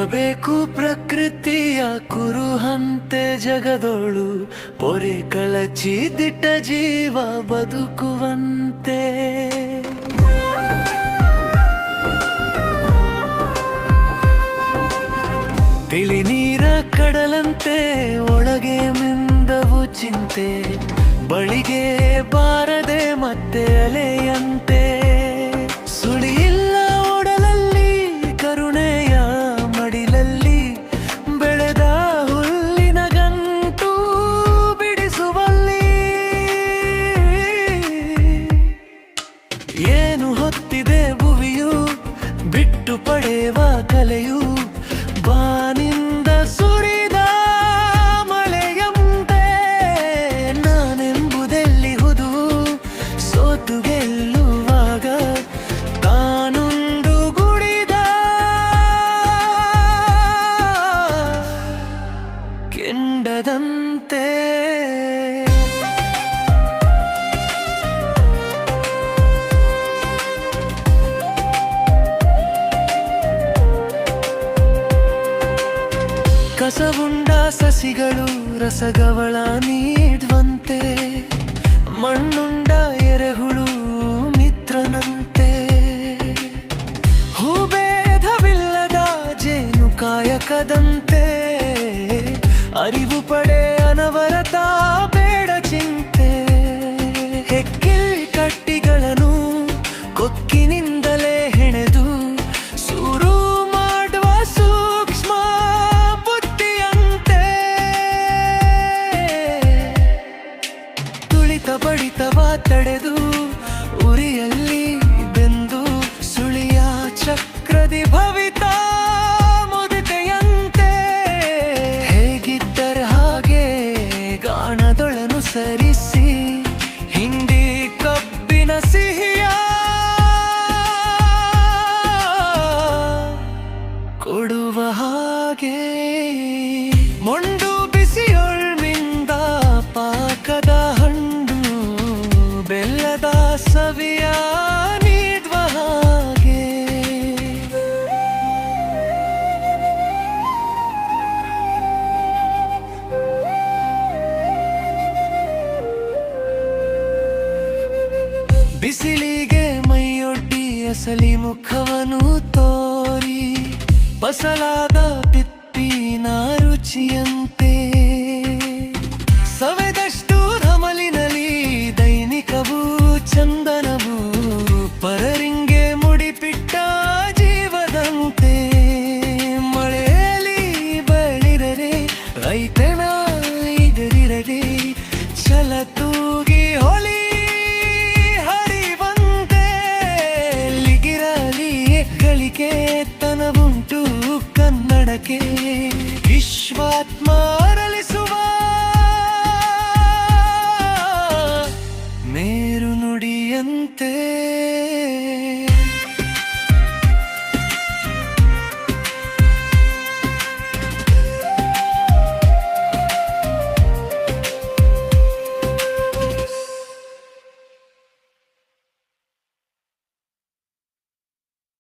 ಇರಬೇಕು ಪ್ರಕೃತಿಯ ಕುರುಹಂತೆ ಜಗದೊಳು ಪೊರೆ ಕಳಚಿ ದಿಟ್ಟ ಜೀವ ಬದುಕುವಂತೆ. ತಿಳಿ ನೀರ ಕಡಲಂತೆ ಒಳಗೆ ಮಿಂದವು ಚಿಂತೆ, ಬಳಿಗೆ ಬಾರದೆ ಮತ್ತೆ ಅಲೆಯಂತೆ. ಸುಳಿಯಿಲ್ಲ ಒಡಲಲ್ಲಿ ಕರುಣೆಯ ಮಡಿಲಲ್ಲಿ, ಬೆಳೆದ ಹುಲ್ಲಿನ ಗಂಟು ಬಿಡಿಸುವಲ್ಲಿ. ಏನು ಹೊತ್ತಿದೆ ಭುವಿಯು ಬಿಟ್ಟು ಪಡೆಯುವ ಕಲೆಯು, ಬಾನಿಂದ ಸುರಿದ ಮಳೆಯಂತೆ. ನಾನೆಂಬುದೆಲ್ಲಿಹುದು ಸೋತು ಗೆಲ್ಲುವಾಗ ತಾನೊಂದು ಗುಡಿದ ಕೆಂಡದಂತೆ. ಕಸವುಂಡ ಸಸಿಗಳು ರಸಗವಳ ನೀಡುವಂತೆ, ಮಣ್ಣುಂಡ ಎರೆಹುಳು ಮಿತ್ರನಂತೆ. ಹೂಭೇದವಿಲ್ಲದ ಜೇನು ಕಾಯಕದಂತೆ, ಅರಿವು ಪಡೆ ಅನವರತ ಬೇಡ ಚಿಂತೆ. ಹೆಕ್ಕಿಲ್ ಕಟ್ಟಿಗಳನ್ನು ಕೊಕ್ಕಿನಿಂದಲೇ ಹೆಣೆದು ಸೂರು ಮಾಡುವ ಸೂಕ್ಷ್ಮ ಬುದ್ಧಿಯಂತೆ. ತುಳಿತ ಬಡಿತವ ತಡೆದು ಉರಿಯಲ್ಲಿ ಬೆಂದು ಸುಳಿಯ ಚಕ್ರದಿ ಭವಿತ ಮುದಿತೆಯಂತೆ. ಹೇಗಿದ್ದರೆ ಹಾಗೆ ಗಾಣದೊಳನು ಸರಿಸಿ ಹಿಂಡಿ ಕಬ್ಬಿನ ಸಿಹಿಯ ಕೊಡುವ ಹಾಗೆ. ಮೊಂಡು ಬಿಸಿಯೊಳ್ಮಿಂದ ಪಾಕದ ಹಣ್ಣು ಬೆಲ್ಲದ ಸವಿಯ ನೀಡುವ ಹಾಗೆ. ಬಿಸಿಲಿಗೆ ಮೈಯೊಡ್ಡಿ ಅಸಲಿ ಮುಖವನ್ನು ತೋರಿ, ಬಸಲಾದ ಪಿಪ್ಪಿನ ರುಚಿಯಂತೆ